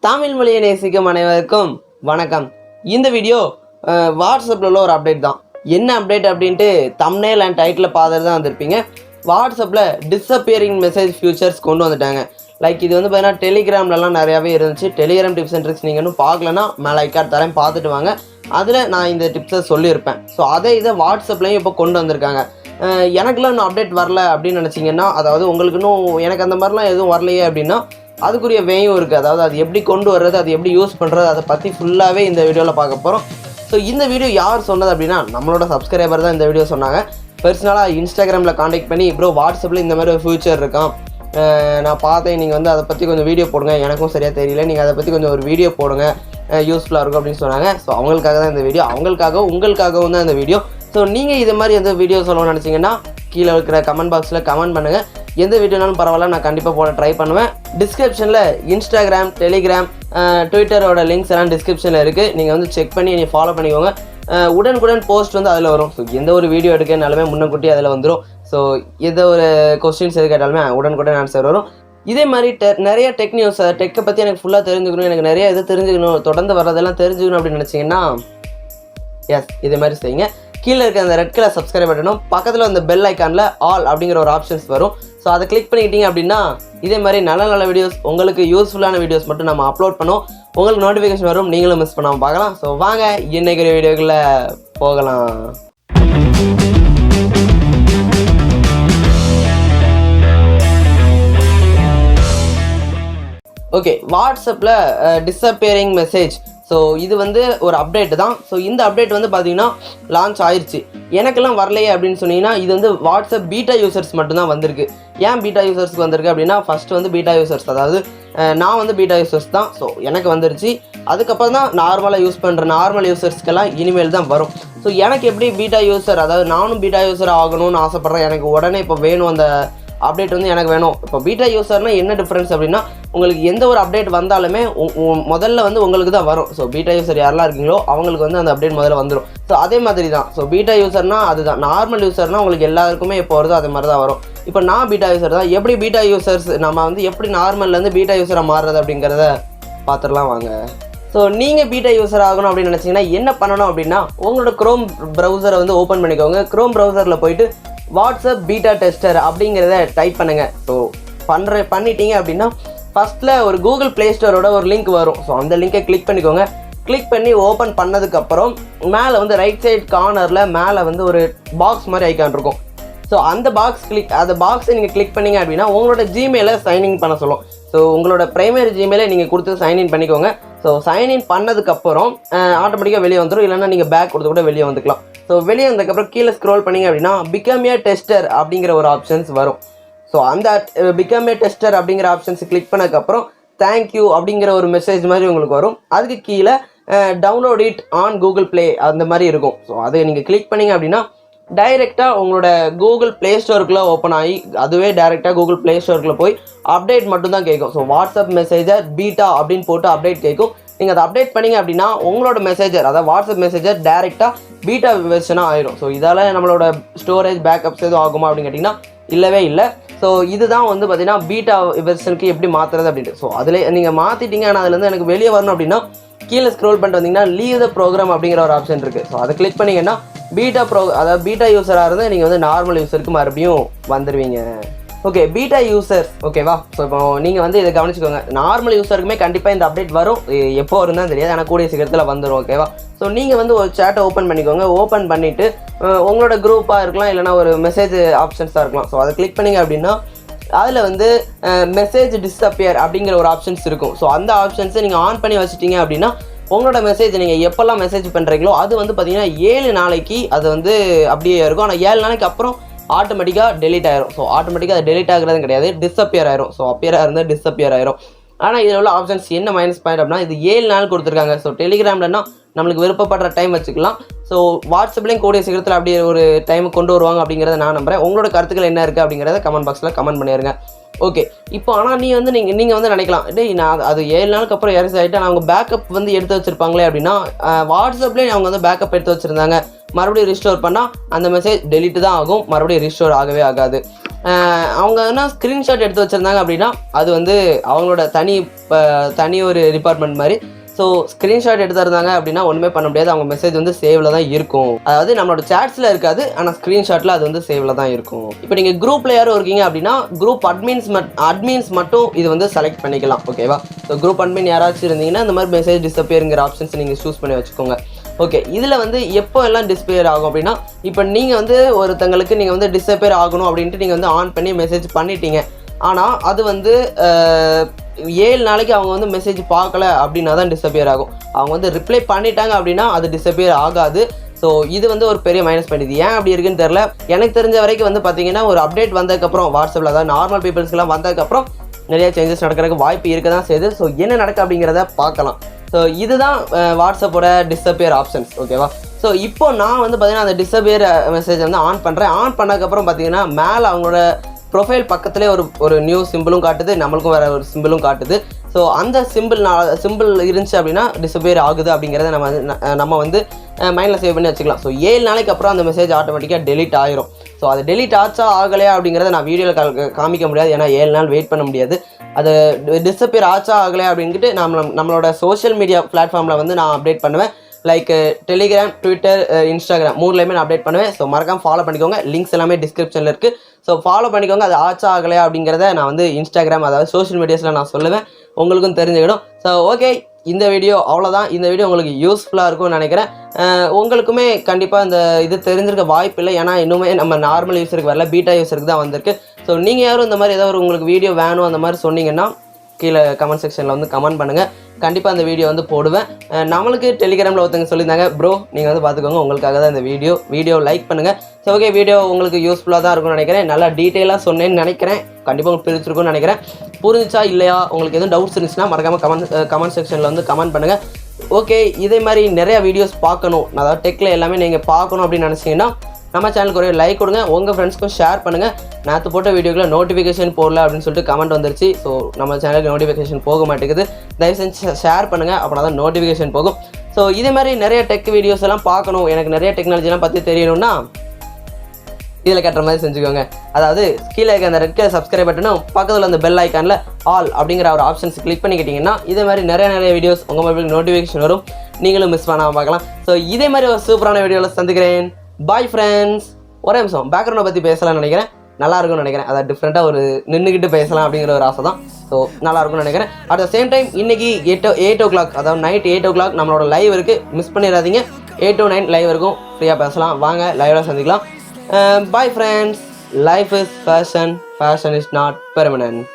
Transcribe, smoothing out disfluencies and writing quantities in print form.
தமிழ் மொழியை நேசிக்கும் அனைவருக்கும் வணக்கம். இந்த வீடியோ வாட்ஸ்அப்பில் உள்ள ஒரு அப்டேட் தான். என்ன அப்டேட் அப்படின்ட்டு தம்ப்நெயில் அண்ட் டைட்டில் பார்த்துட்டு தான் வந்திருப்பீங்க. வாட்ஸ்அப்பில் டிஸப்பியரிங் மெசேஜ் ஃபியூச்சர்ஸ் கொண்டு வந்துட்டாங்க. லைக் இது வந்து பார்த்தீங்கன்னா டெலிகிராம்லலாம் நிறையாவே இருந்துச்சு. டெலிகிராம் டிப்ஸ் அண்ட் ட்ரிக்ஸ் நீங்கள் இன்னும் பார்க்கலன்னா மேலே ஐக்கார்ட் தரேன், பார்த்துட்டு வாங்க. அதில் நான் இந்த டிப்ஸை சொல்லியிருப்பேன். ஸோ இதை வாட்ஸ்அப்லேயும் இப்போ கொண்டு வந்திருக்காங்க. எனக்குலாம் இன்னும் அப்டேட் வரல அப்படின்னு நினச்சிங்கன்னா, அதாவது உங்களுக்கு இன்னும் எனக்கு அந்த மாதிரிலாம் எதுவும் வரலையே அப்படின்னா அதுக்குரிய வேயும் இருக்குது. அதாவது அது எப்படி கொண்டு வர்றது, அது எப்படி யூஸ் பண்ணுறது, அதை பற்றி ஃபுல்லாகவே இந்த வீடியோவில் பார்க்க போகிறோம். ஸோ இந்த வீடியோ யார் சொன்னது அப்படின்னா நம்மளோட சப்ஸ்கிரைபர் தான் இந்த வீடியோ சொன்னாங்க. பர்சனலாக இன்ஸ்டாகிராமில் காண்டாக்ட் பண்ணி ப்ரோ வாட்ஸ்அப்பில் இந்த மாதிரி ஒரு ஃபியூச்சர் இருக்கான், நான் பார்த்தேன், நீங்கள் வந்து அதை பற்றி கொஞ்சம் வீடியோ போடுங்க, எனக்கும் சரியாக தெரியல, நீங்கள் அதை பற்றி கொஞ்சம் ஒரு வீடியோ போடுங்க, யூஸ்ஃபுல்லாக இருக்கும் அப்படின்னு சொன்னாங்க. ஸோ அவங்களுக்காக தான் இந்த வீடியோ, அவங்களுக்காகவும் உங்களுக்காகவும் தான் இந்த வீடியோ. ஸோ நீங்கள் இது மாதிரி எந்த வீடியோ சொல்லணும்னு நினச்சிங்கன்னா கீழே இருக்கிற கமெண்ட் பாக்ஸில் கமெண்ட் பண்ணுங்கள். எந்த வீடியோனாலும் பரவாயில்ல, நான் கண்டிப்பாக போட ட்ரை பண்ணுவேன். டிஸ்கிரிப்ஷனில் இன்ஸ்டாகிராம், டெலிகிராம், ட்விட்டரோட லிங்க்ஸ் எல்லாம் டிஸ்கிரிப்ஷனில் இருக்குது. நீங்கள் வந்து செக் பண்ணி நீங்கள் ஃபாலோ பண்ணிக்கோங்க. உடனுக்குடன் போஸ்ட் வந்து அதில் வரும். ஸோ எந்த ஒரு வீடியோ எடுக்கனாலுமே முன்னக்கூட்டி அதில் வந்துடும். ஸோ எந்த ஒரு கொஸ்டின்ஸ் எது கேட்டாலுமே உடனுக்குடன் ஆன்சர் வரும். இதே மாதிரி நிறைய டெக் நியூஸ், டெக்கை பற்றி எனக்கு ஃபுல்லாக தெரிஞ்சுக்கணும், எனக்கு நிறைய இது தெரிஞ்சுக்கணும், தொடர்ந்து வர்றதெல்லாம் தெரிஞ்சுக்கணும் அப்படின்னு நினச்சிங்கன்னா இதே மாதிரி செய்யுங்க. கீழே இருக்க அந்த ரெட் கலர் சப்ஸ்கிரைப் பட்டனும் பக்கத்தில் அந்த பெல் ஐக்கானில் ஆல் அப்படிங்கிற ஒரு ஆப்ஷன்ஸ் வரும். ஸோ அதை கிளிக் பண்ணிக்கிட்டீங்க அப்படின்னா இதே மாதிரி நல்ல வீடியோஸ், உங்களுக்கு யூஸ்ஃபுல்லான வீடியோஸ் மட்டும் நம்ம அப்லோட் பண்ணோம். உங்களுக்கு நோட்டிஃபிகேஷன் வரும், நீங்களும் மிஸ் பண்ணாமல் பார்க்கலாம். ஸோ வாங்க இன்னைக்கு வீடியோக்குள்ளே போகலாம். ஓகே, வாட்ஸ்அப்பில் டிஸப்பியரிங் மெசேஜ். ஸோ இது வந்து ஒரு அப்டேட் தான். ஸோ இந்த அப்டேட் வந்து பார்த்தீங்கன்னா லான்ச் ஆயிடுச்சு. எனக்கெல்லாம் வரலையே அப்படின்னு சொன்னீங்கன்னா இது வந்து வாட்ஸ்அப் பீட்டா யூசர்ஸ் மட்டும்தான் வந்திருக்கு. ஏன் பீட்டா யூசர்ஸ்க்கு வந்திருக்கு அப்படின்னா ஃபஸ்ட்டு வந்து பீட்டா யூசர்ஸ், அதாவது நான் வந்து பீட்டா யூசர்ஸ் தான். ஸோ எனக்கு வந்துருச்சு. அதுக்கப்புறம் தான் நார்மலாக யூஸ் பண்ணுற நார்மல் யூசர்ஸ்க்கெல்லாம் இனிமேல் தான் வரும். ஸோ எனக்கு எப்படி பீட்டா யூசர், அதாவது நானும் பீட்டா யூசர் ஆகணும்னு ஆசைப்பட்றேன். எனக்கு உடனே இப்போ வேணும், அந்த அப்டேட் வந்து எனக்கு வேணும். இப்போ பீட்டா யூசர்னால் என்ன டிஃப்ரென்ஸ் அப்படின்னா உங்களுக்கு எந்த ஒரு அப்டேட் வந்தாலுமே முதல்ல வந்து உங்களுக்கு தான் வரும். ஸோ பீட்டா யூசர் யாரெல்லாம் இருக்கீங்களோ அவங்களுக்கு வந்து அந்த அப்டேட் முதல்ல வந்துடும். ஸோ அதே மாதிரி தான். ஸோ பீட்டா யூசர்னால் அதுதான். நார்மல் யூசர்னால் உங்களுக்கு எல்லாருக்குமே எப்போ வருதோ அதே மாதிரி தான் வரும். இப்போ நான் பீட்டா யூசர் தான். எப்படி பீட்டா யூசர்ஸ் நம்ம வந்து எப்படி நார்மல்லேருந்து பீட்டா யூசராக மாறுறது அப்படிங்கிறத பார்த்துடலாம் வாங்க. ஸோ நீங்கள் பீட்டா யூசர் ஆகணும் அப்படின்னு நினச்சிங்கன்னா என்ன பண்ணணும் அப்படின்னா உங்களோட க்ரோம் ப்ரௌசரை வந்து ஓப்பன் பண்ணிக்கோங்க. க்ரோம் ப்ரௌசரில் போயிட்டு வாட்ஸ்அப் பீட்டா டெஸ்டர் அப்படிங்கிறத டைப் பண்ணுங்கள். ஸோ பண்ணிட்டீங்க அப்படின்னா ஃபஸ்ட்டில் ஒரு கூகுள் ப்ளே ஸ்டோரோட ஒரு லிங்க் வரும். ஸோ அந்த லிங்கை கிளிக் பண்ணிக்கோங்க. கிளிக் பண்ணி ஓப்பன் பண்ணதுக்கப்புறம் மேலே வந்து ரைட் சைட் கார்னரில் மேலே வந்து ஒரு பாக்ஸ் மாதிரி ஐக்கான் இருக்கும். ஸோ அந்த பாக்ஸை நீங்கள் கிளிக் பண்ணிங்க அப்படின்னா உங்களோட ஜிமெயிலை சைன்இன் பண்ண சொல்லும். ஸோ உங்களோட ப்ரைமரி ஜிமெயிலை நீங்கள் கொடுத்து சைன்இன் பண்ணிக்கோங்க. ஸோ சைன்இன் பண்ணதுக்கப்புறம் ஆட்டோமேட்டிக்காக வெளியே வந்துடும். இல்லைன்னா நீங்கள் பேக் கொடுத்து கூட வெளியே வந்துக்கலாம். ஸோ வெளியே வந்ததுக்கப்புறம் கீழே ஸ்க்ரோல் பண்ணிங்க அப்படின்னா பிகம் ஏ டெஸ்டர் அப்படிங்கிற ஒரு ஆப்ஷன்ஸ் வரும். ஸோ அந்த பிகம் ஏ டெஸ்டர் அப்படிங்கிற ஆப்ஷன்ஸ் கிளிக் பண்ணதுக்கப்புறம் தேங்க்யூ அப்படிங்கிற ஒரு மெசேஜ் மாதிரி உங்களுக்கு வரும். அதுக்கு கீழே download it on Google play அந்த மாதிரி இருக்கும். ஸோ அதை நீங்கள் கிளிக் பண்ணிங்க அப்படின்னா டைரெக்டாக உங்களோட கூகுள் ப்ளே ஸ்டோருக்குள்ளே ஓப்பன் ஆகி அதுவே டைரெக்டாக கூகுள் ப்ளே ஸ்டோருக்குள்ளே போய் அப்டேட் மட்டும் தான் கேட்கும். ஸோ வாட்ஸ்அப் மெசேஜர் பீட்டா அப்படின்னு போட்டு அப்டேட் கேட்கும். நீங்கள் அதை அப்டேட் பண்ணிங்க அப்படின்னா உங்களோட மெசேஜர், அதாவது வாட்ஸ்அப் மெசேஜர் டைரெக்டாக பீட்டா வெர்ஷனாக ஆயிடும். ஸோ இதால் நம்மளோட ஸ்டோரேஜ் பேக்கப்ஸ் எதுவும் ஆகுமா அப்படின்னு கேட்டிங்கன்னா இல்லவே இல்லை. ஸோ இதுதான் வந்து பார்த்தீங்கன்னா பீட்டா வெர்ஷனுக்கு எப்படி மாற்றுறது அப்படின்ட்டு. ஸோ அதில் நீங்கள் மாற்றிட்டீங்க, ஆனால் அதுலேருந்து எனக்கு வெளியே வரணும் அப்படின்னா கீழே ஸ்க்ரோல் பண்ணிட்டு வந்தீங்கன்னா லீவ் த ப்ரோக்ராம் அப்படிங்கிற ஒரு ஆப்ஷன் இருக்குது. ஸோ அதை கிளிக் பண்ணிங்கன்னா அதாவது பீட்டா யூஸராக இருந்தால் நீங்கள் வந்து நார்மல் யூஸருக்கு மறுபடியும் வந்துடுவீங்க. ஓகே, பீட்டா யூசர்ஸ் ஓகேவா. ஸோ இப்போ நீங்கள் வந்து இதை கவனிச்சுக்கோங்க. நார்மல் யூஸருக்குமே கண்டிப்பாக இந்த அப்டேட் வரும். எப்போ வரும் தான் தெரியாது, ஆனால் கூடிய சீக்கிரத்தில் வந்துடும். ஓகேவா. ஸோ நீங்கள் வந்து ஒரு சேட்டை ஓப்பன் பண்ணிக்கோங்க. ஓப்பன் பண்ணிவிட்டு உங்களோட குரூப்பாக இருக்கலாம், இல்லைனா ஒரு மெசேஜ் ஆப்ஷன்ஸாக இருக்கலாம். ஸோ அதை கிளிக் பண்ணிங்க அப்படின்னா அதில் வந்து மெசேஜ் டிஸப்பியர் அப்படிங்கிற ஒரு ஆப்ஷன்ஸ் இருக்கும். ஸோ அந்த ஆப்ஷன்ஸை நீங்கள் ஆன் பண்ணி வச்சுட்டீங்க அப்படின்னா உங்களோட மெசேஜ் நீங்கள் எப்போல்லாம் மெசேஜ் பண்ணுறீங்களோ அது வந்து பார்த்தீங்கன்னா 7 நாளைக்கு அது வந்து அப்படியே இருக்கும். ஆனால் 7 நாளைக்கு அப்புறம் ஆட்டோமேட்டிக்காக டெலிட் ஆயிரும். ஸோ ஆட்டோமேட்டிக்காக அது டெலிட் ஆகிறது கிடையாது, டிஸப்பியர் ஆயிரும். ஸோ அப்பியராக இருந்தால் டிஸப்பியர் ஆயிரும். ஆனால் இதில் உள்ள ஆப்ஷன்ஸ் என்ன மைனஸ் பாயிண்ட் அப்படின்னா இது 7 நாள் கொடுத்துருக்காங்க. ஸோ டெலிகிராம்லன்னா நம்மளுக்கு விருப்பப்படுற டைம் வச்சுக்கலாம். ஸோ வாட்ஸ்அப்லேயும் கூடிய சீக்கிரத்தில் அப்படியே ஒரு டைம் கொண்டு வருவாங்க அப்படிங்கிறத நான் நம்புகிறேன். உங்களோட கருத்துக்கள் என்ன இருக்குது அப்படிங்கிறத கமெண்ட் பாக்ஸில் கமெண்ட் பண்ணிடுங்க. ஓகே, இப்போ ஆனால் நீங்கள் வந்து நினைக்கலாம், நான் அது 7 நாளுக்கு அப்புறம் இறச்சி ஆகிட்டேன், அவங்க பேக்கப் வந்து எடுத்து வச்சுருப்பாங்களே அப்படின்னா வாட்ஸ்அப்லேயே அவங்க வந்து பேக்கப் எடுத்து வச்சுருந்தாங்க, மறுபடியும் ரீஸ்டோர் பண்ணால் அந்த மெசேஜ் டெலிட் தான் ஆகும், மறுபடியும் ரீஸ்டோர் ஆகவே ஆகாது. அவங்க என்ன ஸ்க்ரீன்ஷாட் எடுத்து வச்சுருந்தாங்க அப்படின்னா அது வந்து அவங்களோட தனி ஒரு டிபார்ட்மெண்ட் மாதிரி. ஸோ ஸ்க்ரீன்ஷாட் எடுத்துருந்தாங்க அப்படின்னா ஒன்றுமே பண்ண முடியாது, அவங்க மெசேஜ் வந்து சேவில் தான் இருக்கும். அதாவது நம்மளோட சேட்ஸில் இருக்காது, ஆனால் ஸ்க்ரீன்ஷாட்டில் அது வந்து சேவில் தான் இருக்கும். இப்போ நீங்கள் குரூப்பில் யாரும் இருக்கீங்க அப்படின்னா குரூப் அட்மின்ஸ் மட்டும் இது வந்து செலக்ட் பண்ணிக்கலாம், ஓகேவா? ஸோ குரூப் அட்மின் யாராச்சும் இருந்தீங்கன்னா இந்த மாதிரி மெசேஜ் டிஸப்பியருங்கிற ஆப்ஷன்ஸ் நீங்கள் சூஸ் பண்ணி வச்சுக்கோங்க. ஓகே, இதில் வந்து எப்போ எல்லாம் டிஸ்பியர் ஆகும் அப்படின்னா இப்போ நீங்கள் வந்து ஒருத்தங்களுக்கு நீங்கள் வந்து டிஸப்பியர் ஆகணும் அப்படின்ட்டு நீங்கள் வந்து ஆன் பண்ணி மெசேஜ் பண்ணிட்டீங்க. ஆனால் அது வந்து 7 நாளைக்கு அவங்க வந்து மெசேஜ் பார்க்கல அப்படின்னா தான் டிஸப்பியர் ஆகும். அவங்க வந்து ரிப்ளை பண்ணிட்டாங்க அப்படின்னா அது டிஸப்பியர் ஆகாது. ஸோ இது வந்து ஒரு பெரிய மைனஸ் பாயிண்ட். இது ஏன் அப்படி இருக்குன்னு தெரில. எனக்கு தெரிஞ்ச வரைக்கும் வந்து பார்த்தீங்கன்னா ஒரு அப்டேட் வந்ததுக்கப்புறம் வாட்ஸ்அப்பில் அதாவது நார்மல் பீப்புள்ஸ்க்குலாம் வந்ததுக்கப்புறம் நிறைய சேஞ்சஸ் நடக்கிறதுக்கு வாய்ப்பு இருக்க தான் செய்யுது. ஸோ என்ன நடக்கு அப்படிங்கிறத பார்க்கலாம். ஸோ இதுதான் வாட்ஸ்அப்போட டிஸப்பியர் ஆப்ஷன்ஸ், ஓகேவா? ஸோ இப்போ நான் வந்து பார்த்தீங்கன்னா அந்த டிஸப்பியர் மெசேஜ் வந்து ஆன் பண்ணுறேன். ஆன் பண்ணதுக்கப்புறம் பார்த்தீங்கன்னா மேலே அவங்களோட ப்ரொஃபைல் பக்கத்துலேயே ஒரு நியூ சிம்பிளும் காட்டுது, நம்மளுக்கும் வேறு ஒரு சிம்பிளும் காட்டுது. ஸோ அந்த சிம்பிள் இருந்துச்சு அப்படின்னா டிஸப்பியர் ஆகுது அப்படிங்கிறத நம்ம வந்து மைண்டில் சேவ் பண்ணி வச்சுக்கலாம். ஸோ 7 நாளைக்கு அப்புறம் அந்த மெசேஜ் ஆட்டோமேட்டிக்காக டெலிட் ஆயிரும். ஸோ அது டெலிட் ஆச்சா ஆகலையா அப்படிங்கிறத நான் வீடியோவில் காமிக்க முடியாது, ஏன்னா 7 நாள் வெயிட் பண்ண முடியாது. அது டிஸப்பியர் ஆச்சா ஆகலையா அப்படின்ட்டு நம்மளோட சோஷியல் மீடியா பிளாட்ஃபார்மில் வந்து நான் அப்டேட் பண்ணுவேன். லைக் டெலிகிராம், ட்விட்டர், இன்ஸ்டாகிராம் 3லையுமே நான் அப்டேட் பண்ணுவேன். ஸோ மறக்காம ஃபாலோ பண்ணிக்கோங்க. லிங்க்ஸ் எல்லாமே டிஸ்கிரிப்ஷனில் இருக்குது. ஸோ ஃபாலோ பண்ணிக்கோங்க. அது ஆச்சா ஆகலையா அப்படிங்கிறத நான் வந்து இன்ஸ்டாகிராம் அதாவது சோஷியல் மீடியாஸில் நான் சொல்லுவேன், உங்களுக்கும் தெரிஞ்சுக்கிடும். ஸோ ஓகே, இந்த வீடியோ அவ்வளோதான். இந்த வீடியோ உங்களுக்கு யூஸ்ஃபுல்லாக இருக்கும்னு நினைக்கிறேன். உங்களுக்குமே கண்டிப்பாக இந்த இது தெரிஞ்சிருக்க வாய்ப்பு இல்லை, ஏன்னா இன்னுமே நம்ம நார்மல் யூஸருக்கு வரல, பீட்டா யூஸருக்கு தான் வந்திருக்கு. ஸோ நீங்கள் யாரும் இந்த மாதிரி ஏதாவது உங்களுக்கு வீடியோ வேணும் அந்த மாதிரி சொன்னீங்கன்னா கீழே கமெண்ட் செக்ஷனில் வந்து கமெண்ட் பண்ணுங்கள். கண்டிப்பாக அந்த வீடியோ வந்து போடுவேன். நம்மளுக்கு டெலிகிராமில் ஒருத்தங்க சொல்லியிருந்தாங்க, ப்ரோ நீங்கள் வந்து பார்த்துக்கோங்க, உங்களுக்காக தான் இந்த வீடியோ லைக் பண்ணுங்கள். ஸோ ஓகே, வீடியோ உங்களுக்கு யூஸ்ஃபுல்லாக தான் இருக்கும்னு நினைக்கிறேன். நல்லா டீட்டெயிலாக சொன்னேன்னு நினைக்கிறேன். கண்டிப்பாக உங்களுக்கு பிரிச்சிருக்கும்னு நினைக்கிறேன். புரிஞ்சிச்சா இல்லையா, உங்களுக்கு எதுவும் டவுட்ஸ் இருந்துச்சுன்னா மறக்காமல் கமெண்ட் செக்ஷனில் வந்து கமெண்ட் பண்ணுங்கள். ஓகே, இதே மாதிரி நிறையா வீடியோஸ் பார்க்கணும், அதாவது டெக்கில் எல்லாமே நீங்கள் பார்க்கணும் அப்படின்னு நினச்சிங்கன்னா நம்ம சேனலுக்கு ஒரு லைக் கொடுங்க, உங்கள் ஃப்ரெண்ட்ஸ்க்கும் ஷேர் பண்ணுங்கள். நேற்று போட்ட வீடியோக்குள்ள நோட்டிஃபிகேஷன் போடல அப்படின்னு சொல்லிட்டு கமெண்ட் வந்துருச்சு. ஸோ நம்ம சேனலுக்கு நோட்டிஃபிகேஷன் போக மாட்டேங்குது. தயவு செஞ்சு ஷேர் பண்ணுங்கள், அப்படின்னா தான் நோட்டிஃபிகேஷன் போகும். ஸோ இதே மாதிரி நிறைய டெக் வீடியோஸ் எல்லாம் பார்க்கணும், எனக்கு நிறைய டெக்னாலஜிலாம் பற்றி தெரியணும்னா இதில் கட்டுற மாதிரி செஞ்சுக்கோங்க. அதாவது கீழே இருக்க அந்த ரெட் கலர் சப்ஸ்கிரைப் பட்டனும் பக்கத்தில் அந்த பெல் ஐக்கானில் ஆல் அப்படிங்கிற ஒரு ஆப்ஷன்ஸ் கிளிக் பண்ணிக்கிட்டிங்கன்னா இதே மாதிரி நிறைய வீடியோஸ் உங்கள் மொபைலுக்கு நோட்டிஃபிகேஷன் வரும், நீங்களும் மிஸ் பண்ணாமல் பார்க்கலாம். ஸோ இதே மாதிரி ஒரு சூப்பரான வீடியோவில் சந்திக்கிறேன். Bye friends. ஒரே நிமிஷம், பேக்ரவுண்டை பற்றி பேசலாம்னு நினைக்கிறேன், நல்லா இருக்கும்னு நினைக்கிறேன். அதாவது டிஃப்ரெண்ட்டாக ஒரு நின்றுக்கிட்டு பேசலாம் அப்படிங்கிற ஒரு ஆசை தான். ஸோ நல்லா இருக்கும்னு நினைக்கிறேன். அட் த சேம் டைம் இன்றைக்கி 8 o'clock அதாவது நைட் 8 o'clock நம்மளோட லைவ் இருக்குது, மிஸ் பண்ணிடாதீங்க. 8 to 9 லைவ் இருக்கும், ஃப்ரீயாக பேசலாம், வாங்க லைவில் சந்திக்கலாம். Bye friends, life is fashion, fashion is not permanent.